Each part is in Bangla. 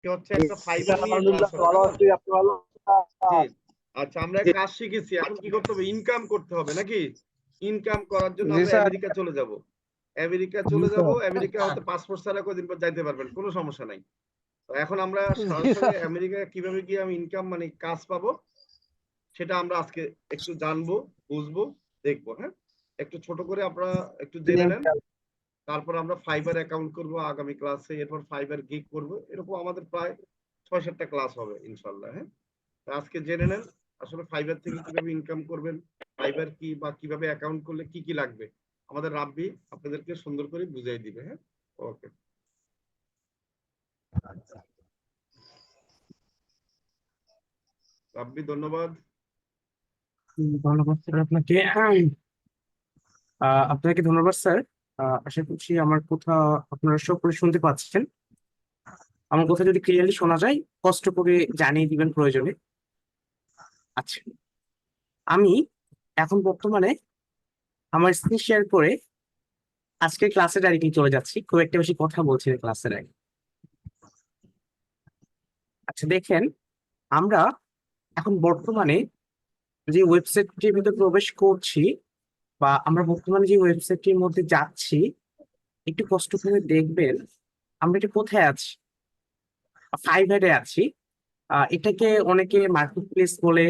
আজকে হচ্ছে একটা ফাইবার নিয়ে ক্লাস আলহামদুলিল্লাহ হবে, ভালো কেমন? আছি, আপনি ভালো জি। আছেন? আচ্ছা, আমরা কাজ শিখেছি, এখন কি করতে হবে? ইনকাম করতে হবে নাকি? ইনকাম করার জন্য জি আমরা স্যার। আমেরিকা চলে যাব। আমেরিকা জি চলে যাব। স্যার। আমেরিকা হয়তো পাসপোর্ট ছাড়া কদিন পর যাইতে পারবেন, কোনো সমস্যা নাই। তো এখন আমরা জি সরাসরি স্যার। আমেরিকা কিভাবে গিয়ে আমি ইনকাম মানে কাজ পাবো, সেটা আমরা আজকে একটু জানবো, বুঝবো, দেখবো। হ্যাঁ, একটু ছোট করে আপনারা একটু জেনে নেন। তারপর আমরা ফাইবার অ্যাকাউন্ট করব আগামী ক্লাসে, এরপর ফাইবার গিগ করব। এরকম আমাদের প্রায় ৬-৭টা ক্লাস হবে ইনশাল্লাহ। হ্যাঁ, তো আজকে জেনে নেন আসলে ফাইবার থেকে কিভাবে ইনকাম করবেন, ফাইবার কি বা কিভাবে অ্যাকাউন্ট করলে কি কি লাগবে। আমাদের রাব্বি আপনাদেরকে সুন্দর করে বুঝিয়ে দিবে। হ্যাঁ, ওকে রাব্বি, ধন্যবাদ। ধন্যবাদ স্যার আপনাকে। আপনাকে ধন্যবাদ স্যার। আশা করছি আমার কথা আপনারা সকলে শুনতে পাচ্ছেন। আমার কথা যদি ক্লিয়ারলি শোনা যায় কষ্ট করে জানিয়ে দিবেন প্রয়োজনে। আচ্ছা, আমি এখন বর্তমানে আমার স্ক্রিন শেয়ার করে আজকের ক্লাসে ডাইরেক্টলি চলে যাচ্ছি, খুব একটা বেশি কথা বলছি না ক্লাসের আগে। আচ্ছা দেখেন, আমরা এখন বর্তমানে যে ওয়েবসাইটটির ভিতরে প্রবেশ করছি বা আমরা বর্তমানে যে ওয়েবসাইটটির মধ্যে যাচ্ছি, একটু কষ্ট করে দেখবেন আমরা এটা কোথায় আছি। ফাইবারে আছি। এটাকে অনেকে মার্কেট প্লেস বলে।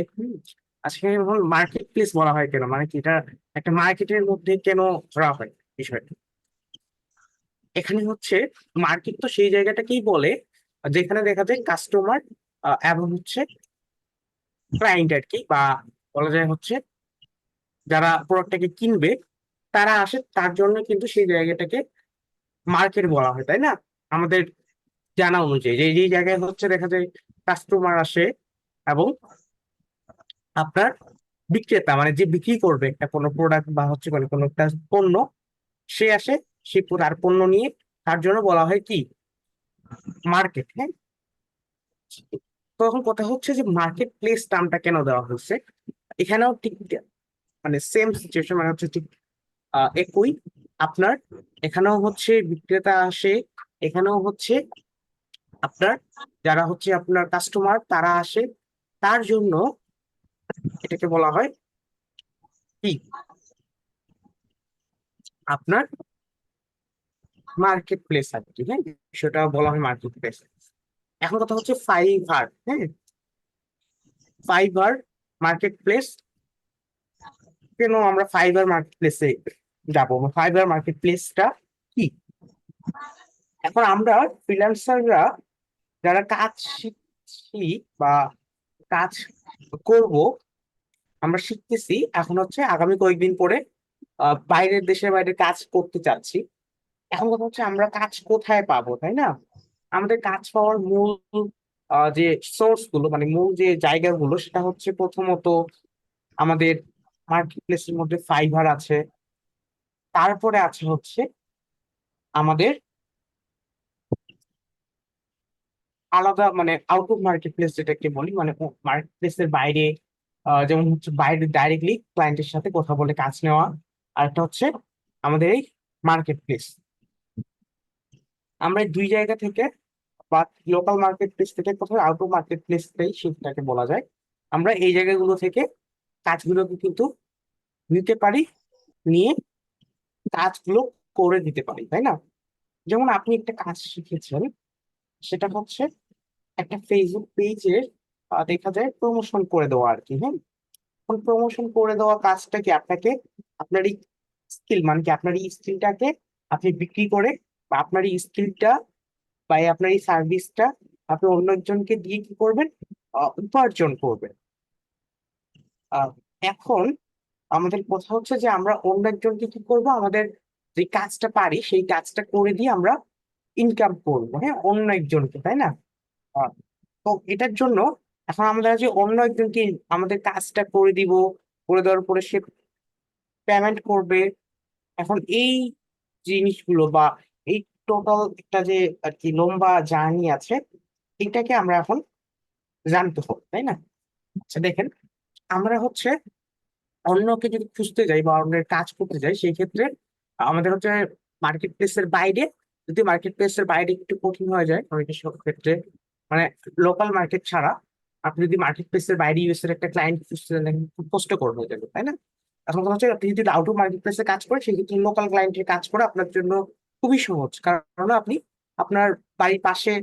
আজকে মার্কেট প্লেস বলা হয় কেন, মানে কি এটা একটা মার্কেটের মধ্যে কেন ধরা হয় বিষয়টা? এখানে হচ্ছে মার্কেট তো সেই জায়গাটাকেই বলে যেখানে দেখা যায় কাস্টমার এবং হচ্ছে ক্লায়েন্ট আর কি, বা বলা যায় হচ্ছে যারা প্রোডাক্টটাকে কিনবে তারা আসে, তার জন্য কিন্তু সেই জায়গাটাকে মার্কেট বলা হয়, তাই না? আমাদের জানা অনুযায়ী যে যে জায়গায় হচ্ছে দেখা যায় কাস্টমার আসে এবং আপনার বিক্রেতা মানে যে বিক্রি করবে একটা কোনো প্রোডাক্ট বা হচ্ছে কোনো কোনো একটা পণ্য, সে আসে, সে তার পণ্য নিয়ে, তার জন্য বলা হয় কি মার্কেট। হ্যাঁ, তখন কথা হচ্ছে যে মার্কেট প্লেস নামটা কেন দেওয়া হয়েছে। এখানেও ঠিক মানে সেম সিচুয়েশন, মানে হচ্ছে ঠিক একই আপনার। এখানেও হচ্ছে বিক্রেতা আসে, এখানেও হচ্ছে আপনার যারা হচ্ছে আপনার কাস্টমার তারা আসে, তার জন্য এটাকে বলা হয় কি আপনার মার্কেট প্লেস আর কি। হ্যাঁ, সেটা বলা হয় মার্কেট প্লেস। এখন কথা হচ্ছে ফাইবার। হ্যাঁ, ফাইবার মার্কেট প্লেস কেন আমরা ফাইবার মার্কেট প্লেসে যাবো, ফাইবার মার্কেট প্লেসটা কি? এখন আমরা ফ্রিল্যান্সাররা যারা কাজ শিখছি বা কাজ করব, আমরা শিখতেছি, এখন হচ্ছে আগামী কয়েকদিন পরে বাইরের দেশের বাইরে কাজ করতে চাচ্ছি। এখন কথা হচ্ছে আমরা কাজ কোথায় পাবো, তাই না? আমাদের কাজ পাওয়ার মূল যে সোর্স গুলো মানে মূল যে জায়গাগুলো সেটা হচ্ছে প্রথমত আমাদের মার্কেট প্লেসের মধ্যে ফাইবার আছে, তারপরে আছে হচ্ছে আমাদের আলাদা মানে আউট অফ মার্কেট প্লেস যেটাকে বলি, মানে মার্কেট প্লেসের বাইরে যেমন হচ্ছে বাইরে ডাইরেক্টলি ক্লায়েন্টের সাথে কথা বলে কাজ নেওয়া। আর একটা হচ্ছে আমাদের এই মার্কেট প্লেস। আমরা এই দুই জায়গা থেকে বা লোকাল মার্কেট প্লেস থেকে কোথাও আউট অফ মার্কেট প্লেসটাই সেটাকে বলা যায়, আমরা এই জায়গাগুলো থেকে কাজগুলোকে কিন্তু নিতে পারি, নিয়ে কাজগুলো করে দিতে পারি, তাই না? যেমন আপনি একটা কাজ শিখেছেন, সেটা হচ্ছে একটা ফেসবুক পেজের দেখা যায় প্রমোশন করে দেওয়া আর কি। হ্যাঁ, প্রমোশন করে দেওয়া কাজটা কি আপনাকে আপনার এই স্কিল মানে কি আপনার এই স্কিলটাকে আপনি বিক্রি করে বা আপনার এই স্কিলটা বা আপনার এই সার্ভিসটা আপনি অন্য একজনকে দিয়ে কি করবেন, উপার্জন করবেন। আহ, এখন আমাদের কথা হচ্ছে যে আমরা অন্য একজনকে কি করব, আমাদের যে কাজটা পারি সেই কাজটা করে দিয়ে আমরা ইনকাম করবো, হ্যাঁ, অন্য একজনকে, তাই না? আহ, তো এটার জন্য এখন আমরা যে অন্য একজনকে আমাদের কাজটা করে দিব, করে দেওয়ার পরে সে পেমেন্ট করবে। এখন এই জিনিসগুলো বা এই টোটাল একটা যে আর কি লম্বা জার্নি আছে, এটাকে আমরা এখন জানতে হবে, তাই না? আচ্ছা দেখেন, আমরা হচ্ছে অন্যকে যদি খুঁজতে যাই বা অন্যের কাজ করতে যাই, সেই ক্ষেত্রে আমাদের হচ্ছে মার্কেট প্লেসের বাইরে, যদি মার্কেট প্লেসের বাইরে একটু কঠিন হয়ে যায় অনেকের সব ক্ষেত্রে, মানে লোকাল মার্কেট ছাড়া আপনি যদি মার্কেট প্লেসের বাইরে ইউএস এর একটা ক্লায়েন্ট খুঁজতে দেখেন, খুব কষ্টকর হয়ে যাবে, তাই না? এখন কথা হচ্ছে আপনি যদি আউট অফ মার্কেট প্লেসে কাজ করেন, সেক্ষেত্রে লোকাল ক্লায়েন্টের কাজ করে আপনার জন্য খুবই সহজ, কারণ আপনি আপনার বাড়ির পাশে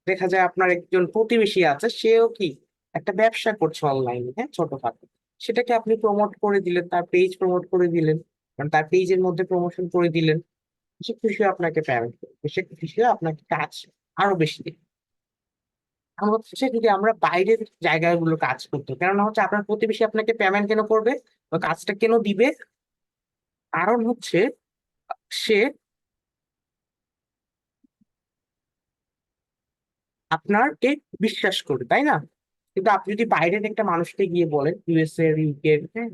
দেখা যায় আপনার একজন প্রতিবেশী আছে, সেও কি একটা ব্যবসা করছে অনলাইনে, হ্যাঁ, ছোটখাটো। সেটাকে আপনি প্রমোট করে দিলেন, তার পেজ প্রমোট করে দিলেন, মানে তার পেজের মধ্যে প্রমোশন করে দিলেন, সে খুশি হয়ে আপনাকে পেমেন্ট করবে, সে খুশি হয়ে আপনাকে কাজ আরো বেশি দিবে। এখন হচ্ছে যদি আমরা বাইরের জায়গাগুলো কাজ করতো, কেননা হচ্ছে আপনার প্রতিবেশী আপনাকে পেমেন্ট কেন করবে বা কাজটা কেন দিবে? কারণ হচ্ছে সে আপনাকে বিশ্বাস করে, তাই না? কিন্তু আপনি যদি বাইরের একটা মানুষকে গিয়ে বলেন, ইউএসএ ইউকে, হ্যাঁ,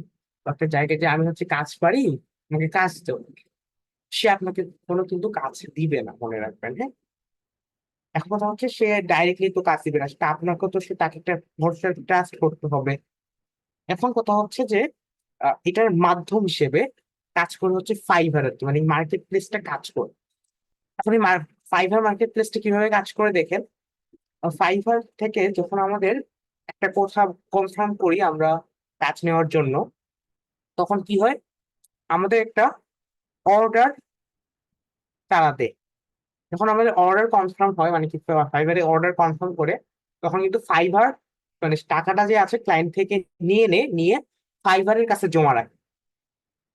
বা একটা জায়গায় যে আমি হচ্ছে কাজ পারি, আমাকে কাজ দাও, সে আপনাকে কোনো কিন্তু কাজ দিবে না, মনে রাখবেন, হ্যাঁ। এখন কথা হচ্ছে সে ডাইরেক্টলি তো কাজ দিবে না, সেটা আপনাকে তো সে তাকে একটা ভরসা ট্রাস্ট করতে হবে। এখন কথা হচ্ছে যে এটার মাধ্যম হিসেবে কাজ করে হচ্ছে ফাইবার আর কি, মানে মার্কেট প্লেসটা কাজ করে। এখন এই ফাইবার মার্কেট প্লেসটা কিভাবে কাজ করে দেখেন। ফাইবার থেকে যখন আমাদের একটা কথা কনফার্ম করি আমরা কাজ নেওয়ার জন্য, তখন কি হয়, আমাদের একটা অর্ডার তারা দেয়। যখন আমাদের অর্ডার কনফার্ম হয়, মানে কি ফাইবারে অর্ডার কনফার্ম করে, তখন কিন্তু ফাইবার মানে টাকাটা যে আছে ক্লায়েন্ট থেকে নিয়ে ফাইবারের কাছে জমা রাখে।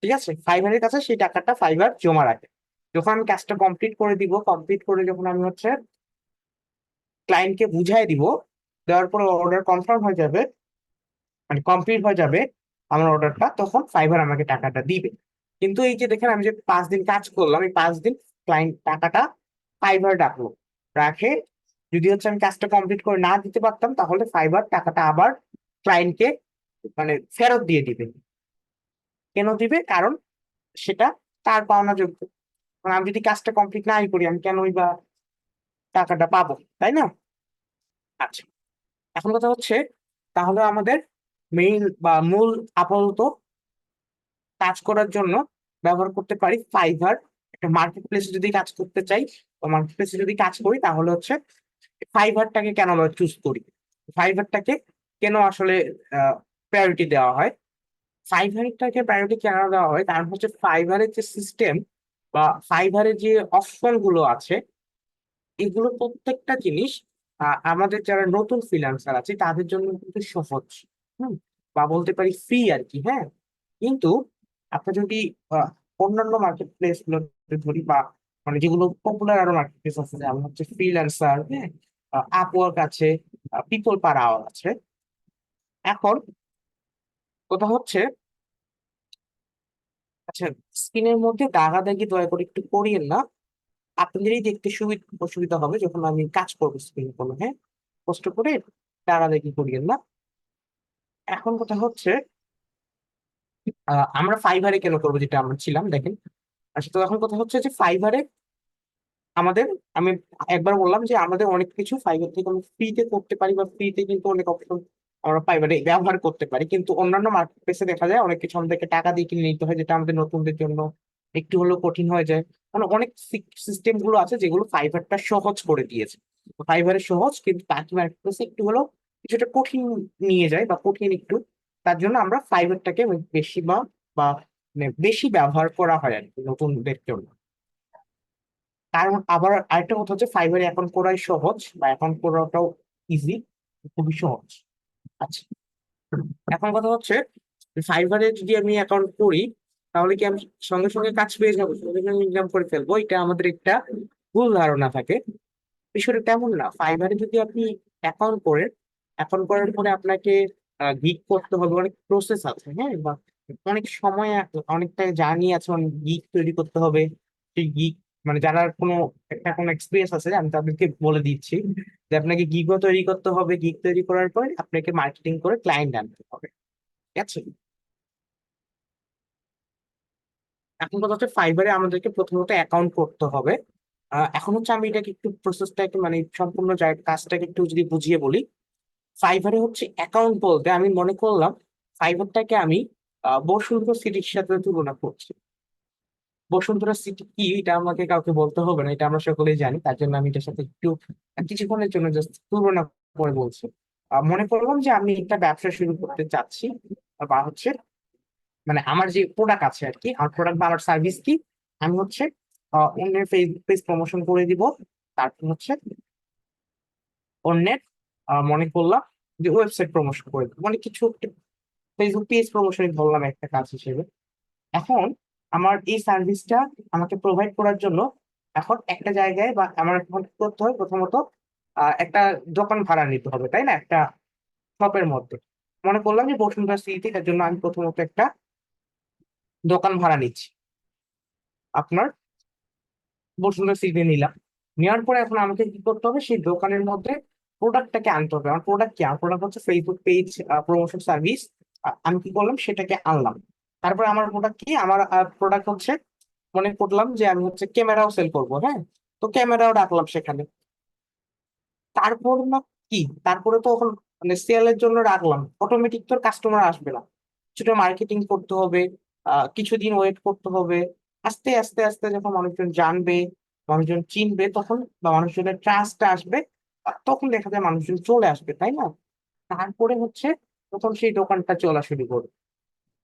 ঠিক আছে, ফাইবারের কাছে সেই টাকাটা ফাইবার জমা রাখে। যখন আমি কাজটা কমপ্লিট করে দিব, কমপ্লিট করে যখন আমি হচ্ছে ক্লায়েন্টকে বুঝাই দিব, দেওয়ার পরে অর্ডার কনফার্ম হয়ে যাবে, মানে কমপ্লিট হয়ে যাবে আমার অর্ডারটা, তখন ফাইবার আমাকে টাকাটা দিবে। কিন্তু এই যে দেখেন, আমি যে 5 দিন কাজ করলাম, এই 5 দিন ক্লায়েন্ট টাকাটা ফাইবার রাখলো, রাখে। যদি হচ্ছে আমি কাজটা কমপ্লিট করে না দিতে পারতাম, তাহলে ফাইবার টাকাটা আবার ক্লায়েন্টকে মানে ফেরত দিয়ে দিবে। কেন দিবে? কারণ সেটা তার পাওনা যোগ্য। কারণ আমি যদি কাজটা কমপ্লিট নাই করি, আমি কেনই বা টাকাটা পাবো, তাই না? আচ্ছা, এখন কথা হচ্ছে, তাহলে আমাদের মেইন বা মূল আপাতত কাজ করার জন্য ব্যবহার করতে পারি ফাইবার। একটা মার্কেট প্লেসে যদি কাজ করতে চাই বা মার্কেট প্লেসে যদি কাজ করি, তাহলে হচ্ছে ফাইবারটাকে কেন আমরা চুজ করি, ফাইবারটাকে কেন আসলে প্রায়োরিটি দেওয়া হয়। ফাইবারটাকে প্রায়োরিটি কেন দেওয়া হয়, কারণ হচ্ছে ফাইবারের যে সিস্টেম বা ফাইবারের যে অপশন গুলো আছে, এগুলো প্রত্যেকটা জিনিস আমাদের যারা নতুন ফ্রিল্যান্সার আছে তাদের জন্য কিন্তু সহজ, হুম, বা বলতে পারি ফ্রি আর কি, হ্যাঁ। কিন্তু আপনি যদি আহ, অন্যান্য মার্কেট প্লেস গুলো ধরি, বা মানে যেগুলো পপুলার আরো মার্কেট প্লেস আছে, যেমন হচ্ছে ফ্রিল্যান্সার, হ্যাঁ, আপওয়ার্ক আছে, পিপল পাওয়ার আছে। এখন কথা হচ্ছে, আচ্ছা, স্ক্রিনের মধ্যে দাগাদাগি দয়া করে একটু করিয়েন না, আপনাদেরই দেখতে সুবিধা অসুবিধা হবে যখন আমি কাজ করবো স্ক্রিনে কোনো, হ্যাঁ, কষ্ট করে দাগাদাগি করিয়েন না। এখন কথা হচ্ছে, আমরা ফাইবারে কেন করবো, যেটা আমরা ছিলাম দেখেন। আচ্ছা, তো এখন কথা হচ্ছে যে ফাইবারে আমাদের, আমি একবার বললাম যে আমাদের অনেক কিছু ফাইবার থেকে আমরা ফ্রিতে করতে পারি, বা ফ্রিতে কিন্তু অনেক অপশন আমরা ফাইবারে ব্যবহার করতে পারি। কিন্তু অন্যান্য মার্কেট প্লেসে দেখা যায় অনেক কিছু আমাদেরকে টাকা দিয়ে কিনে নিতে হয়, যেটা আমাদের নতুনদের জন্য একটু হলেও কঠিন হয়ে যায়। মানে অনেক সিস্টেম গুলো আছে যেগুলো ফাইবারটা সহজ করে দিয়েছে। ফাইবারে সহজ, কিন্তু বাকি মার্কেট প্লেসে একটু হলেও কিছুটা কঠিন নিয়ে যায়, বা কঠিন একটু। তার জন্য আমরা ফাইবারটাকে বেশি বা মানে বেশি ব্যবহার করা হয় আর কি নতুনদের জন্য। কারণ আবার আরেকটা কথা হচ্ছে, ফাইবারে অ্যাকাউন্ট করাই সহজ, বা অ্যাকাউন্ট করাটাও ইজি, খুবই সহজ। আচ্ছা, এখন কথা হচ্ছে, ফাইবারে যদি আমি অ্যাকাউন্ট করি, তাহলে কি আমি সঙ্গে সঙ্গে কাজ পেয়ে যাবো, সঙ্গে সঙ্গে ইনকাম করে ফেলবো? এটা আমাদের একটা ভুল ধারণা থাকে। বিষয়টা তেমন না। ফাইবারে যদি আপনি অ্যাকাউন্ট করেন, অ্যাকাউন্ট করার পরে আপনাকে গিগ করতে হবে, অনেক প্রসেস আছে, হ্যাঁ, বা অনেক সময় অনেকটা জার্নি আছে, অনেক গিগ তৈরি করতে হবে। সেই গিগ মানে যারা কোনো এক্সপিরিয়েন্স আছে, আমি তাদেরকে বলে দিচ্ছি যে আপনাকে গিগও তৈরি করতে হবে। গিগ তৈরি করার পরে আপনাকে মার্কেটিং করে ক্লায়েন্ট আনতে হবে, ঠিক আছে? এখন কথা হচ্ছে, ফাইবারে আমাদেরকে প্রথমত অ্যাকাউন্ট করতে হবে। এখন হচ্ছে আমি এটাকে একটু প্রসেসটা একটু মানে সম্পূর্ণ কাজটাকে একটু যদি বুঝিয়ে বলি। ফাইবারে হচ্ছে অ্যাকাউন্ট বলতে আমি মনে করলাম ফাইবারটাকে আমি বসুন্ধরা সিটির সাথে তুলনা করছি। বসুন্ধরা সিটি কি এটা আমাকে কাউকে বলতে হবে না, এটা আমরা সকলেই জানি। তার জন্য আমি এটার সাথে একটু কিছুক্ষণের জন্য জাস্ট তুলনা করে বলছি। মনে করলাম যে আমি একটা ব্যবসা শুরু করতে চাচ্ছি, বা হচ্ছে মানে আমার যে প্রোডাক্ট আছে আর কি, আমার প্রোডাক্ট বা আমার সার্ভিস কি, আমি হচ্ছে অন্যের ফেসবুক পেজ প্রমোশন করে দিব। তারপর হচ্ছে অন্যের মনে করলাম যে ওয়েবসাইট প্রমোশন করে দিব, মানে কিছু ফেসবুক পেজ প্রমোশন ধরলাম একটা কাজ হিসেবে। এখন আমার এই সার্ভিসটা আমাকে প্রোভাইড করার জন্য এখন একটা জায়গায় বা আমার এখন কি করতে হবে, প্রথমত একটা দোকান ভাড়া নিতে হবে, তাই না? একটা শপের মধ্যে মনে করলাম যে বসুন্ধরা সিটিতে, এর জন্য আমি প্রথমত একটা দোকান ভাড়া নিচ্ছি। আপনার বসুন্ধরা সিটিতে নিলাম, নেওয়ার পরে এখন আমাকে কি করতে হবে, সেই দোকানের মধ্যে প্রোডাক্টটাকে আনতে হবে। আমার প্রোডাক্ট কি? আমার প্রোডাক্ট হচ্ছে ফেসবুক পেজ প্রমোশন সার্ভিস। আমি কি করলাম, সেটাকে আনলাম। তারপরে আমার প্রোডাক্ট কি? আমার প্রোডাক্ট হচ্ছে, মনে করলাম যে আমি হচ্ছে ক্যামেরাও সেল করবো, হ্যাঁ, তো ক্যামেরাও রাখলাম সেখানে। তারপর না কি, তারপরে তো এখন মানে সেলের জন্য রাখলাম, অটোমেটিক তো কাস্টমার আসবে না, কিছুটা মার্কেটিং করতে হবে, কিছুদিন ওয়েট করতে হবে। আস্তে আস্তে আস্তে যখন মানুষজন জানবে, মানুষজন চিনবে, তখন বা মানুষজনের ট্রাস্ট আসবে, তখন দেখা যায় মানুষজন চলে আসবে, তাই না? তারপরে হচ্ছে তখন সেই দোকানটা চলা শুরু করবে,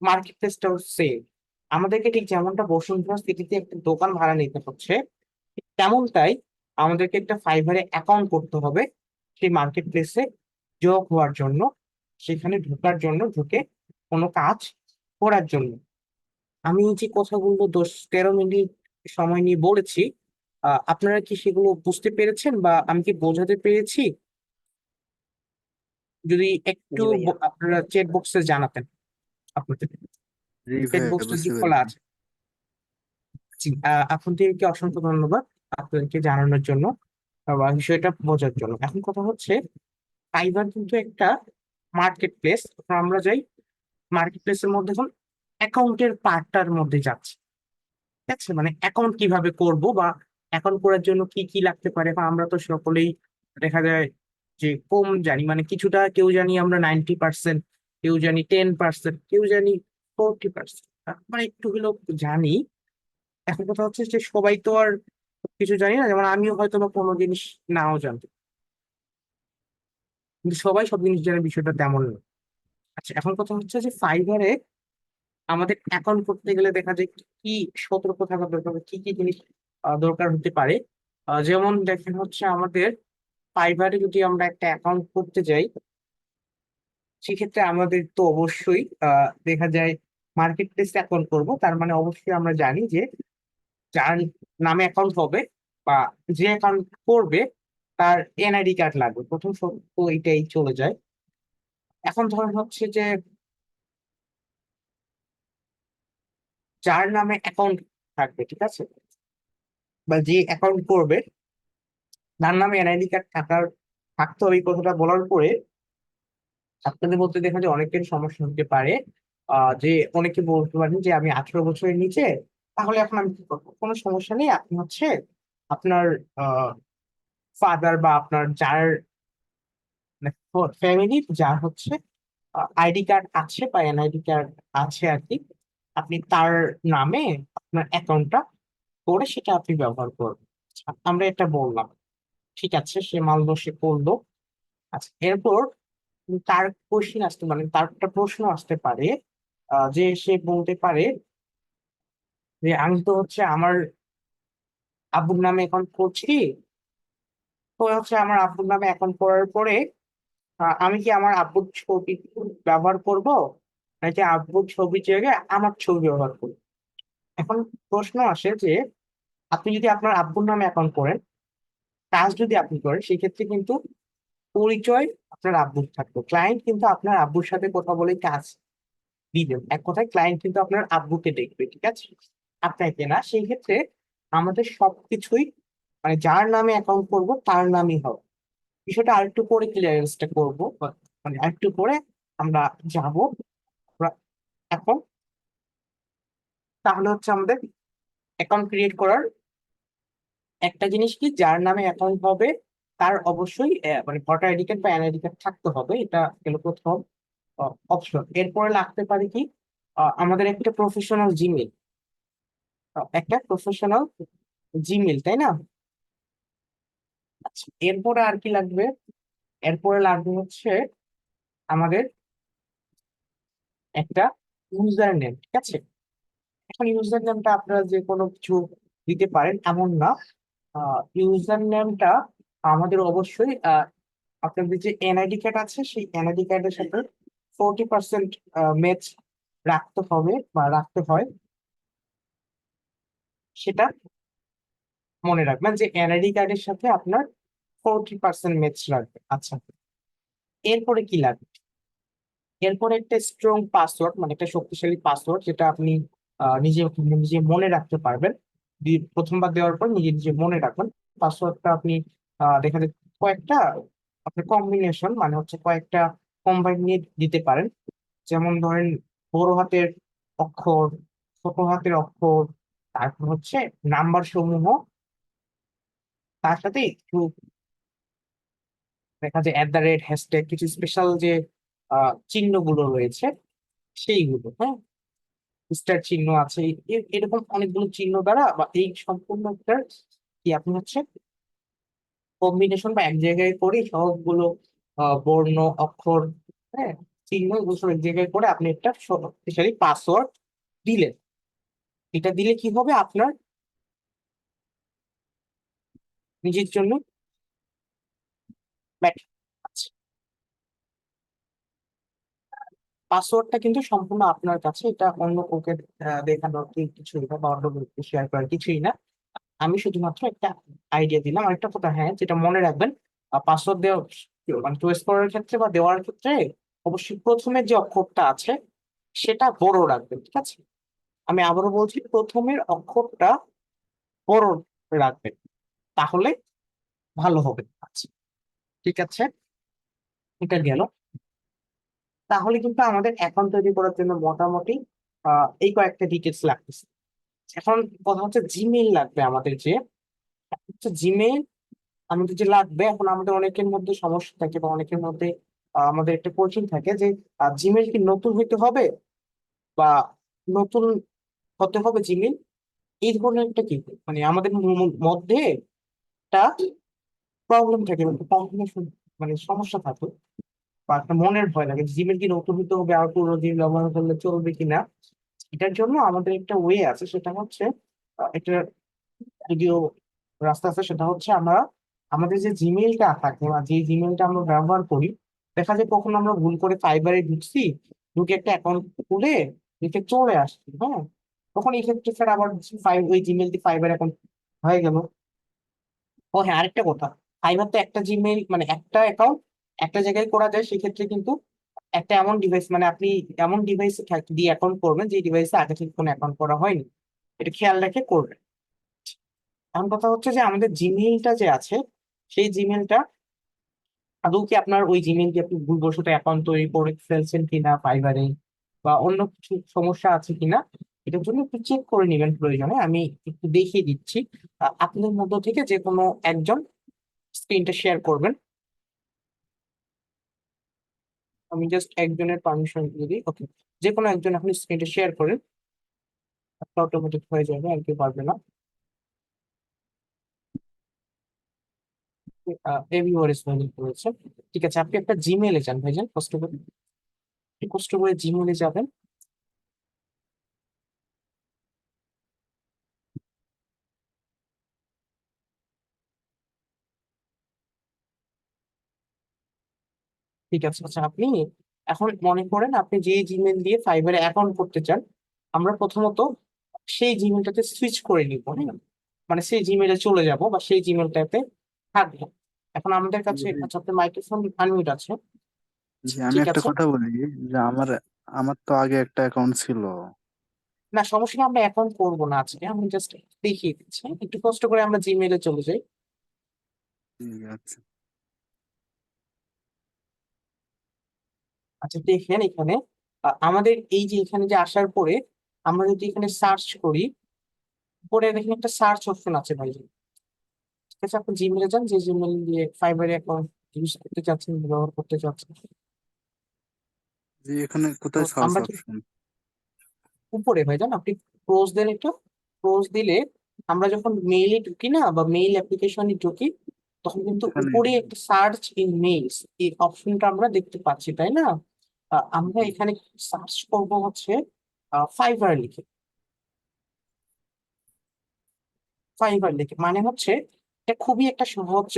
মার্কেট প্লেসটাও সেম। আমাদেরকে ঠিক যেমনটা বসুন্ধরা সিটিতে একটা দোকান ভাড়া নিতে হচ্ছে, ঠিক তেমনটাই আমাদেরকে একটা ফাইবারে অ্যাকাউন্ট করতে হবে, সেই মার্কেট প্লেসে যোগ হওয়ার জন্য, সেখানে ঢোকার জন্য, ঢুকে কোনো কাজ করার জন্য। আমি এই যে কথাগুলো 10-13 মিনিট সময় নিয়ে বলেছি, আপনারা কি সেগুলো বুঝতে পেরেছেন বা আমি কি বোঝাতে পেরেছি? যদি একটু জি ভাইয়া। আপনারা চ্যাট বক্সে জানাতেন, আপনাদের জি চ্যাট ভাইয়া, বক্সটা কি বুঝতে খোলা পেরেছি। আছে? জি, আপনাদেরকে অসংখ্য ধন্যবাদ আপনাদেরকে জানানোর জন্য বা বিষয়টা বোঝার জন্য। এখন কথা হচ্ছে, ফাইবার কিন্তু একটা মার্কেট প্লেস। আমরা যাই মার্কেট প্লেসের মধ্যে, এখন অ্যাকাউন্টের পার্টটার মধ্যে যাচ্ছে, ঠিক আছে? মানে অ্যাকাউন্ট কিভাবে করব বা অ্যাকাউন্ট করার জন্য কি কি লাগতে পারে, বা আমরা তো সকলেই দেখা যায় যে কম জানি, মানে কিছুটা কেউ জানি আমরা 90%, কেউ জানি 10%, কেউ জানি 40%, মানে একটু হলেও জানি। এখন কথা হচ্ছে যে সবাই তো আর কিছু জানি না, যেমন আমিও হয়তো বা কোনো জিনিস নাও জানতে, কিন্তু সবাই সব জিনিস জানে, বিষয়টা তেমন না। আচ্ছা, এখন কথা হচ্ছে যে ফাইবারে আমাদের অ্যাকাউন্ট করতে গেলে দেখা যায় কি কি সতর্ক থাকা দরকার, বা কি কি জিনিস দরকার হতে পারে। যেমন দেখেন হচ্ছে, আমাদের ফাইবারে যদি আমরা একটা অ্যাকাউন্ট করতে যাই, সেক্ষেত্রে আমাদের তো অবশ্যই দেখা যায় মার্কেট প্লেস অ্যাকাউন্ট করব, তার মানে অবশ্যই আমরা জানি যে যার নামে অ্যাকাউন্ট হবে বা যে অ্যাকাউন্ট করবে, তার এনআইডি কার্ড লাগবে, প্রথম শর্ত এটাই চলে যায়। এখন ধরেন হচ্ছে যে যার নামে অ্যাকাউন্ট থাকবে, ঠিক আছে, বা যে অ্যাকাউন্ট করবে, তার নামে এনআইডি কার্ড থাকতে হবে। এই কথাটা বলার পরে আপনাদের মধ্যে দেখা যায় অনেকের সমস্যা হতে পারে, যে অনেকে বলতে পারেন যে আমি 18 বছরের নিচে, তাহলে এখন আমি কি করবো? কোনো সমস্যা নেই, আপনি হচ্ছে আপনার ফাদার বা আপনার যার ফ্যামিলি যার হচ্ছে আইডি কার্ড আছে বা এনআইডি কার্ড আছে আর কি, আপনি তার নামে আপনার অ্যাকাউন্টটা করে সেটা আপনি ব্যবহার করবেন। আচ্ছা, আমরা এটা বললাম, ঠিক আছে, সে মানলো, সে করলো। আচ্ছা, এরপর তার কোশ্চিন আসতে মানে তার একটা প্রশ্ন আসতে পারে, যে সে বলতে পারে যে আমি তো হচ্ছে আমার আব্বুর নামে অ্যাকাউন্ট করছি, তো হচ্ছে আমার আব্বুর নামে অ্যাকাউন্ট করার পরে আমি কি আমার আব্বুর ছবি ব্যবহার করব, নাকি আব্বুর ছবির জায়গায় আমার ছবি ব্যবহার করব? এখন প্রশ্ন আসে যে আপনি যদি আপনার আব্বুর নামে অ্যাকাউন্ট করেন, কাজ যদি আপনি করেন, সেক্ষেত্রে কিন্তু পরিচয় আপনার আব্বুর থাকবে, ক্লায়েন্ট কিন্তু আপনার আব্বুর সাথে কথা বলে কাজ দিবেন। এক কথায় ক্লায়েন্ট কিন্তু আপনার আব্বুকে দেখবে, ঠিক আছে, আপনাকে না। সেই ক্ষেত্রে আমাদের সবকিছুই মানে যার নামে অ্যাকাউন্ট করব তার নামই হবে। বিষয়টা আরেকটু পরে ক্লিয়ারেন্সটা করবো, মানে আরেকটু পরে আমরা যাব। এখন তাহলে হচ্ছে আমাদের অ্যাকাউন্ট ক্রিয়েট করার একটা জিনিস কি, যার নামে অ্যাকাউন্ট হবে তার অবশ্যই মানে ভোটার আইডি কার্ড বা এনআইডি কার্ড থাকতে হবে, এটা গেল প্রথম অপশন। এরপরে লাগতে পারে কি, আমাদের একটা প্রফেশনাল জিমেল। একটা প্রফেশনাল জিমেল, তাই না? আচ্ছা, এরপরে আর কি লাগবে? এরপরে লাগবে হচ্ছে আমাদের একটা ইউজার নেম, ঠিক আছে? এখন ইউজার নেমটা আপনারা যে কোনো কিছু দিতে পারেন এমন না। ইউজার নেমটা আমাদের অবশ্যই আপনাদের যে এনআইডি কার্ড আছে সেই এনআইডি কার্ডের সাথে 40% ম্যাচ রাখতে হবে বা রাখতে হয়, সেটা মনে রাখবেন যে এনআইডি কার্ডের সাথে আপনার 40% ম্যাচ রাখবে। আচ্ছা, এরপরে কি লাগবে? এরপরে একটা স্ট্রং পাসওয়ার্ড, মানে একটা শক্তিশালী পাসওয়ার্ড যেটা আপনি নিজে নিজে মনে রাখতে পারবেন। প্রথমবার দেওয়ার পর নিজে নিজে মনে রাখবেন। পাসওয়ার্ডটা আপনি দেখা যায় কয়েকটা আপনি কম্বিনেশন, মানে হচ্ছে কয়েকটা কম্বাইন নিয়ে দিতে পারেন। যেমন ধরেন বড় হাতের অক্ষর, ছোট হাতের অক্ষর, তারপর হচ্ছে নাম্বার সমূহ, তার সাথে একটু দেখা যায় @, হ্যাশট্যাগ, কিছু স্পেশাল যে চিহ্নগুলো রয়েছে সেইগুলো, হ্যাঁ, স্টার চিহ্ন আছে, এরকম অনেকগুলো চিহ্ন দ্বারা বা এই সম্পূর্ণ একটা কি আপনি হচ্ছে কম্বিনেশন বা এক জায়গায় করে সবগুলো বর্ণ, অক্ষর, হ্যাঁ, চিহ্ন, এগুলো সব এক জায়গায় করে আপনি একটা শক্তিশালী পাসওয়ার্ড দিলেন। এটা দিলে কি হবে? আপনার নিজের জন্য better। আচ্ছা, পাসওয়ার্ডটা কিন্তু সম্পূর্ণ আপনার কাছে, এটা অন্য কাউকে দেখানোর কিছুই না বা অন্য কাউকে শেয়ার করার কিছুই না। আমি শুধুমাত্র একটা আইডিয়া দিলাম। আরেকটা কথা, হ্যাঁ, যেটা মনে রাখবেন, পাসওয়ার্ড দেওয়া মানে চয়েস করার ক্ষেত্রে বা দেওয়ার ক্ষেত্রে অবশ্যই প্রথমের যে অক্ষরটা আছে সেটা বড় রাখবেন, ঠিক আছে? আমি আবারও বলছি, প্রথমের অক্ষরটা বড় রাখবেন, তাহলে ভালো হবে। আচ্ছা, ঠিক আছে, এটা গেল। তাহলে কিন্তু আমাদের অ্যাকাউন্ট তৈরি করার জন্য মোটামুটি এই কয়েকটা ডিটেলস লাগতেছে। এখন কথা হচ্ছে জিমেইল লাগবে আমাদের, যে হচ্ছে জিমেইল আমাদের যে লাগবে। এখন আমাদের অনেকের মধ্যে সমস্যা থাকে বা অনেকের মধ্যে আমাদের একটা কোচিং থাকে যে জিমেইল কি নতুন হইতে হবে বা নতুন হতে হবে জিমেইল, এই ধরনের একটা কি মানে আমাদের মধ্যে একটা প্রবলেম থাকে, কনফিউশন, মানে সমস্যা থাকে বা একটা মনের ভয় লাগে, জিমেইল কি নতুন হতে হবে আর পুরো জিমেইল ব্যবহার করলে চলবে কিনা। এটার জন্য আমাদের একটা ওয়ে আছে, সেটা হচ্ছে একটা যদিও রাস্তা আছে, সেটা হচ্ছে আমরা আমাদের যে জিমেইলটা থাকে বা যে জিমেইলটা আমরা ব্যবহার করি, দেখা যায় কখনো আমরা ভুল করে ফাইবারে ঢুকছি, ঢুকে একটা অ্যাকাউন্ট খুলে রেখে চলে আসছি, হ্যাঁ, তখন এই ক্ষেত্রে স্যার আবার ওই জিমেইল দিয়ে ফাইবার অ্যাকাউন্ট হয়ে গেল। ও হ্যাঁ, আরেকটা কথা, ফাইবার তো একটা জিমেইল মানে একটা অ্যাকাউন্ট একটা জায়গায় করা যায়, সেক্ষেত্রে কিন্তু একটা এমন ডিভাইস, মানে আপনি এমন ডিভাইস দিয়ে অ্যাকাউন্ট করবেন যে ডিভাইসে আগে থেকে কোনো অ্যাকাউন্ট করা হয়নি, এটা খেয়াল রেখে করবেন। এখন কথা হচ্ছে যে আমাদের জিমেইলটা যে আছে সেই জিমেইলটা আদৌ কি আপনার ওই জিমেইল কি আপনি ভুলবশত অ্যাকাউন্ট তৈরি করে ফেলছেন কিনা ফাইবারে, বা অন্য কিছু সমস্যা আছে কিনা, এটার জন্য একটু চেক করে নেবেন প্রয়োজনে। আমি একটু দেখিয়ে দিচ্ছি। আপনাদের মধ্য থেকে যে কোনো একজন স্ক্রিনটা শেয়ার করবেন। আমি জাস্ট একজনের পারমিশন দিয়ে দিই, ওকে। যে কোনো একজন আপনি স্ক্রিনটা শেয়ার করেন, অটোমেটিক হয়ে যাবে, আর কেউ পারবে না। এভিওর স্মেলিং করেছে, ঠিক আছে। আপনি একটা জিমেইলে যান ভাইজান, কষ্ট করে জিমেইলে যাবেন। ঠিক আছে, আচ্ছা, আপনি এখন মনে করেন আপনি যে জিমেল দিয়ে ফাইবারে অ্যাকাউন্ট করতে চান, আমরা প্রথমত সেই জিমেলটাতে সুইচ করে নিব, হ্যাঁ, মানে সেই জিমেলে চলে যাব বা সেই জিমেলটাতে থাকবো। এখন আমাদের কাছে, জি আচ্ছা, আপনার মাইক্রোফোন আনমিউট আছে, জি, আমি ঠিক একটা আছে। কথা বলি যে আমার আমার তো আগে একটা অ্যাকাউন্ট ছিল। না, সমস্যা নেই, আমরা অ্যাকাউন্ট করবো না আজকে, আমি জাস্ট দেখিয়ে দিচ্ছি। একটু কষ্ট করে আমরা জিমেলে চলে যাই। ঠিক আছে। আচ্ছা, দেখেন এখানে আমাদের এই যে এখানে যে আসার পরে আমরা যদি এখানে সার্চ করি, পরে দেখেন একটা সার্চ অপশন আছে ভাই। ঠিক আছে, আপনি জিমেলে যান, যে জিমেল দিয়ে ফাইবারে অ্যাকাউন্ট ইউজ করতে চাচ্ছেন, ব্যবহার করতে চাচ্ছেন। যে এখানে তো কোথায় সার্চ আমরা কি অপশন? উপরে ভাই যান, আপনি ক্লোজ দেন, এটা ক্লোজ দিলে আমরা যখন মেইলে ঢুকি না বা মেইল অ্যাপ্লিকেশনে ঢুকি তখন কিন্তু এখানে উপরে একটা সার্চ ইন মেইলস এই অপশনটা আমরা দেখতে পাচ্ছি তাই না? আমরা এখানে সার্চ করব হচ্ছে ফাইবার লিখে। ফাইবার লিখে মানে হচ্ছে এটা খুবই একটা সহজ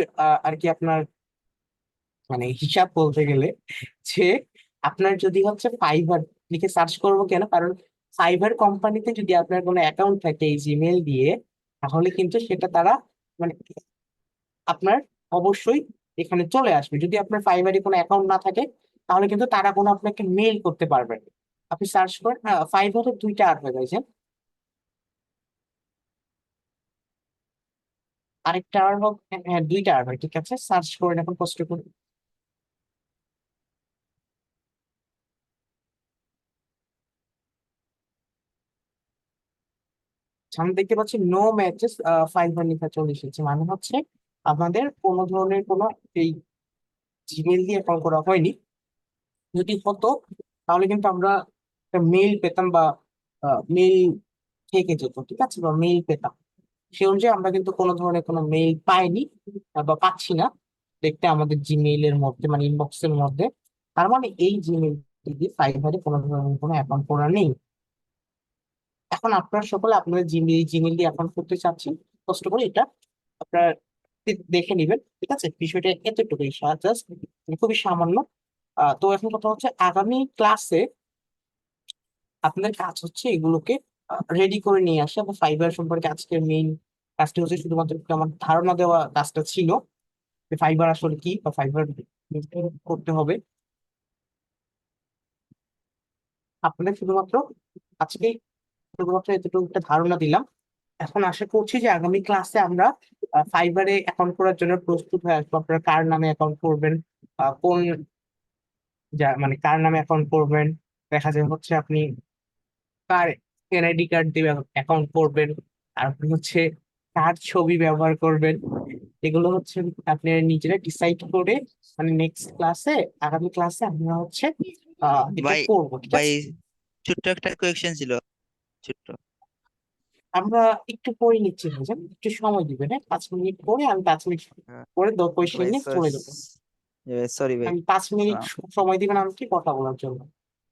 আর কি আপনার মানে হিসাব বলতে গেলে যে আপনার যদি হচ্ছে ফাইবার লিখে সার্চ করবো কেন, কারণ ফাইবার কোম্পানিতে যদি আপনার কোনো অ্যাকাউন্ট থাকে এই জিমেল দিয়ে, তাহলে কিন্তু সেটা তারা মানে আপনার অবশ্যই এখানে চলে আসবে। যদি আপনার ফাইবারে কোনো অ্যাকাউন্ট না থাকে তাহলে কিন্তু তারা কোনো আপনাকে মেইল করতে পারবে না। আপনি সার্চ করেন ফাইবারের দুইটা আর হয়ে গেছে, আরেকটা আর হোক, হ্যাঁ হ্যাঁ, দুইটা আর হয়, ঠিক আছে সার্চ করেন এখন কষ্ট করে। আমি দেখতে পাচ্ছি নো ম্যাচেস ফাইবার লেখা চলে এসেছে, মানে হচ্ছে আমাদের কোনো ধরনের কোনো এই জিমেল দিয়ে অ্যাকাউন্ট করা হয়নি। যদি হতো তাহলে কিন্তু আমরা একটা মেইল পেতাম বা মেইল থেকে যেত, ঠিক আছে, বা মেইল পেতাম। সে অনুযায়ী আমরা কিন্তু কোনো ধরনের কোনো মেইল পাইনি বা পাচ্ছি না দেখতে আমাদের জিমেইলের মধ্যে মানে ইনবক্সের মধ্যে। তার মানে এই জিমেইল দিয়ে ফাইবারে কোনো ধরনের কোনো অ্যাকাউন্ট করা নেই। এখন আপনার সকলে আপনাদের জিমেইল জিমেইল দিয়ে অ্যাকাউন্ট করতে চাচ্ছেন, কষ্ট করে এটা আপনার দেখে নেবেন, ঠিক আছে, বিষয়টা এতটুকুই জাস্ট খুবই সামান্য। তো এখন কথা হচ্ছে আগামী ক্লাসে আপনাদের কাজ হচ্ছে এগুলোকে রেডি করে নিয়ে আসা বা ফাইবার সম্পর্কে আজকের মেইন কাজটি হচ্ছে শুধুমাত্র একটু আমার ধারণা দেওয়া কাজটা ছিল যে ফাইবার আসলে কি বা ফাইবার করতে হবে। আপনাদের শুধুমাত্র আজকে শুধুমাত্র এতটুকু একটা ধারণা দিলাম। এখন আশা করছি যে আগামী ক্লাসে আমরা ফাইবারে অ্যাকাউন্ট করার জন্য প্রস্তুত হয়ে আসবো। আপনারা কার নামে অ্যাকাউন্ট করবেন, কোন মানে কার নামে অ্যাকাউন্ট করবেন, দেখা যায় হচ্ছে আপনি কার এনআইডি কার্ড দিয়ে অ্যাকাউন্ট করবেন, তারপর হচ্ছে কার ছবি ব্যবহার করবেন, এগুলো হচ্ছে আপনি নিজেরা ডিসাইড করে মানে নেক্সট ক্লাসে আগামী ক্লাসে আমরা হচ্ছে এটা ভাই করবো, ঠিক ভাই আছে। ছোট্ট একটা কোয়েশ্চেন ছিল, ছোট্ট। আমরা একটু পরে নিচ্ছি ভাইজান, একটু সময় দিবেন, হ্যাঁ 5 মিনিট পরে আমি 5 মিনিট পরে ওকে কোয়েশ্চেন ভাই, নিয়ে চলে যাবো। সরি ভাই। আমি 5 মিনিট আসসালাম। সময় দিবেন আমাকে কথা বলার জন্য।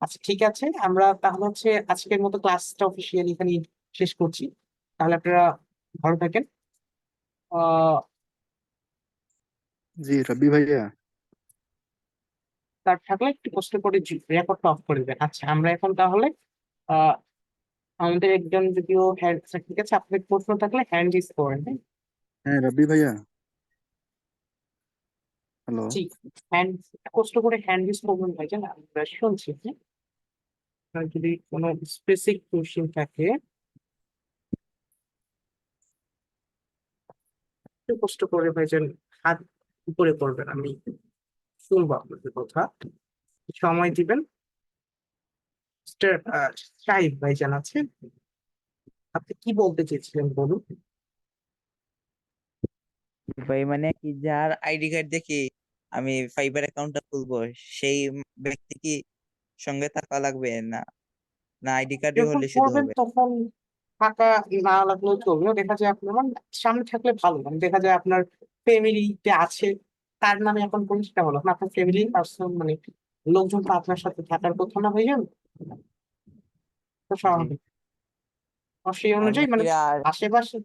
আচ্ছা ঠিক আছে, আমরা তাহলে হচ্ছে আজকের মতো ক্লাসটা অফিসিয়ালি এখানে শেষ করছি। তাহলে আপনারা ভালো থাকেন। আহ জি রবি ভাইয়া। তার থাকলে একটু কষ্ট করে রেকর্ডটা অফ করে দেবেন। আচ্ছা আমরা এখন তাহলে আহ আমাদের একজন যদিও হ্যান্ড, ঠিক আছে, আপনার প্রশ্ন থাকলে হ্যান্ড রেজ করেন, হ্যাঁ? হ্যাঁ রবি ভাইয়া, হ্যালো। ঠিক, হ্যান্ড কষ্ট করে হ্যান্ড রেজ করবেন ভাইজান, আমরা শুনছি, হ্যাঁ? আপনার যদি কোনো স্পেসিফিক কোশ্চেন থাকে একটু কষ্ট করে ভাইজান হাত উপরে করবেন, আমি শুনবো আপনাদের কথা, সময় দিবেন। মিস্টার সাহিব ভাইজান আছেন, আপনি কি বলতে চেয়েছিলেন বলুন। ভাই মানে কি, যার আইডি কার্ড দেখি আমি ফাইবার অ্যাকাউন্টটা খুলবো, সেই ব্যক্তি কি সঙ্গে থাকা লাগবে, না না আইডি কার্ডই যখন হলে শুধু করবেন হবে? তখন টাকা না লাগলেও চলবে, দেখা যায় আপনার মানে সামনে থাকলে ভালো, মানে দেখা যায় আপনার ফ্যামিলিতে আছে তার নামে এখন কোন সেটা হলো না, আপনার ফ্যামিলি পার্সন মানে লোকজন তো আপনার সাথে থাকার কথা না ভাইজান, তো জি। স্বাভাবিক। আর সেই আর অনুযায়ী নাকি মানে আশেপাশে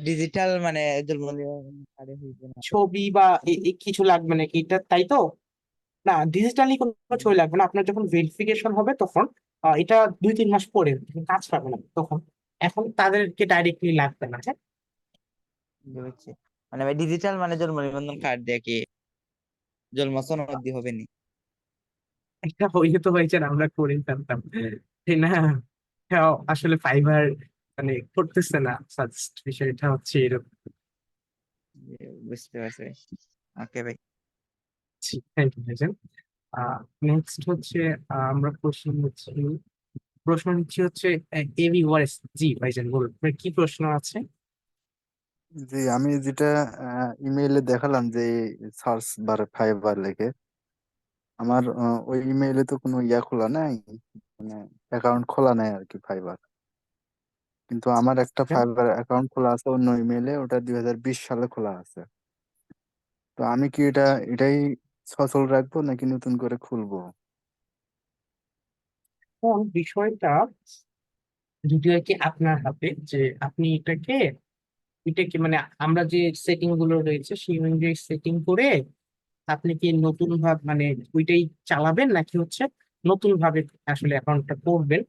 ডিজিটাল মানে জন্মনিবন্ধন কার্ডে হইবে না? ছবি বা কিছু লাগবে নাকি এটা, তাই তো? না ডিজিটালি কোনো ছবি লাগবে না, আপনার যখন ভেরিফিকেশন হবে তখন এটা 2-3 মাস পরে কাজ পাবে না তখন, এখন তাদেরকে ডাইরেক্টলি লাগবে না, হ্যাঁ? বুঝতে পারছি। মানে ভাই ডিজিটাল মানে জন্ম নিবন্ধন কার্ড দিয়ে কি জন্ম সনদ দিয়ে হবে নি? এটা হইলে তো ভাইজান আমরা করে ফেলতাম, তাই না? হ্যাঁ, আসলে ফাইবার মানে করতেছে না, সাজেস্ট বিষয়টা হচ্ছে এরকম। বুঝতে পারছি। ওকে ভাই। থ্যাংক ইউ ভাইজান। নেক্সট হচ্ছে আমরা প্রশ্ন নিচ্ছি হচ্ছে এবি ওয়ারেস। জি ভাইজান বলুন, আপনার কি প্রশ্ন আছে? জি আমি যেটা ইমেইলে দেখালাম যে সার্চ বারে ফাইবার লিখে, আমার ওই ইমেইলে তো কোনো খোলা নাই, মানে অ্যাকাউন্ট খোলা নাই আর কি ফাইবার। কিন্তু আমার একটা আচ্ছা, ফাইবার অ্যাকাউন্ট খোলা আছে অন্য ইমেইলে, ওটা 2020 সালে খোলা আছে। তো আমি কি এটাই সচল রাখবো নাকি নতুন করে খুলবো? এখন বিষয়টা যদিও কি আপনার হাতে, যে আপনি এটাকে মানে আমরা যে সেটিং গুলো রয়েছে সেই অনুযায়ী সেটিং করে আপনি কি নতুন ভাবে মানে ওইটাই চালাবেন নাকি হচ্ছে নতুন ভাবে আসলে অ্যাকাউন্টটা করবেন,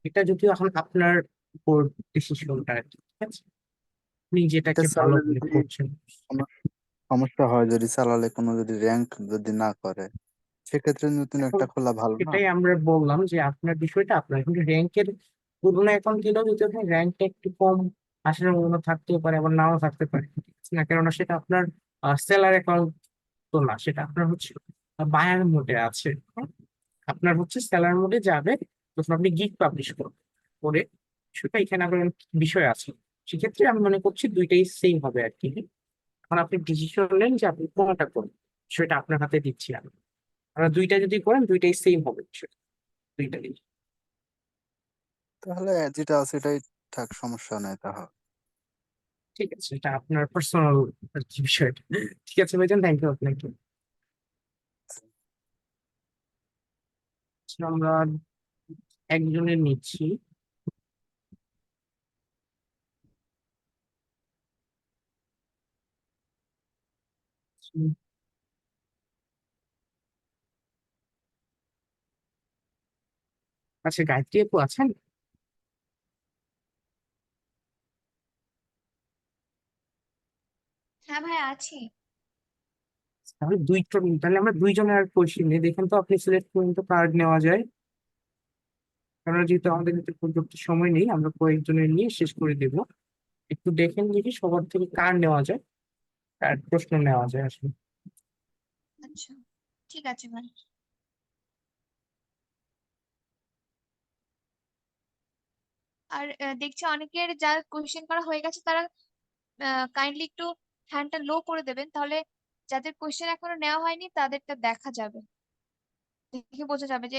এটা যদিও এখন আপনার উপর ডিসিশনটা আর কি, ঠিক আছে? আপনি এটা যেটাকে ভালো চালালে মনে যদি করছেন। কোনো সমস্যা হয়, যদি চালালে কোনো যদি র্যাঙ্ক যদি না করে, সেক্ষেত্রে নতুন এখন একটা খোলা ভালো না? সেটাই আমরা বললাম যে আপনার বিষয়টা আপনার কিন্তু র্যাঙ্কের পুরোনো অ্যাকাউন্ট দিলেও যদি আপনার র্যাঙ্কটা একটু কম আসার সম্ভাবনা থাকতেও পারে, আবার নাও থাকতে পারে, ঠিক আছে না? কেননা সেটা আপনার সেলার অ্যাকাউন্ট তো না, সেটা আপনার হচ্ছে বায়ার মোডে আছে। হ্যাঁ? আপনার হচ্ছে সেলার মোডে যাবে যখন আপনি গিগ পাবলিশ করবেন করে, সেটা এখানে আবার অনেক বিষয় আছে। সেক্ষেত্রে আমি মনে করছি দুইটাই সেম হবে আর কি। এখন আপনি ডিসিশন নেন যে আপনি কোনটা করবেন, সেটা আপনার হাতে দিচ্ছি আমি। আপনারা দুইটা যদি করেন দুইটাই সেম হবে বিষয়, দুইটাই। তাহলে যেটা আছে এটাই থাক, সমস্যা নেই তাহলে। ঠিক আছে, এটা আপনার পার্সোনাল বিষয়টা। ঠিক আছে ভাইজান, থ্যাংক ইউ আপনাকে। আচ্ছা, আমরা একজনের নিচ্ছি। আচ্ছা, গায়ত্রী আপু আছেন? হ্যাঁ ভাই আছি। তাহলে আমরা দুইজনের আর কোয়েশ্চেন নিই, দেখেন তো আপনি সিলেক্ট করুন তো কার্ড নেওয়া যায়। কারণ যেহেতু আমাদের কাছে পর্যাপ্ত সময় নেই, আমরা কয়েকজনের নিয়ে শেষ করে দেব। একটু দেখেন দেখি সবার থেকে কার নেওয়া যায়, কার প্রশ্ন নেওয়া যায় আসলে। আচ্ছা, ঠিক আছে ভাই। আর দেখছি অনেকের যা কোয়েশ্চেন করা হয়ে গেছে তারা কাইন্ডলি একটু হ্যান্ডটা লো করে দেবেন, তাহলে যাদের কোয়েশ্চেন এখনো নেওয়া হয়নি তাদেরটা দেখা যাবে, দেখে বোঝা যাবে যে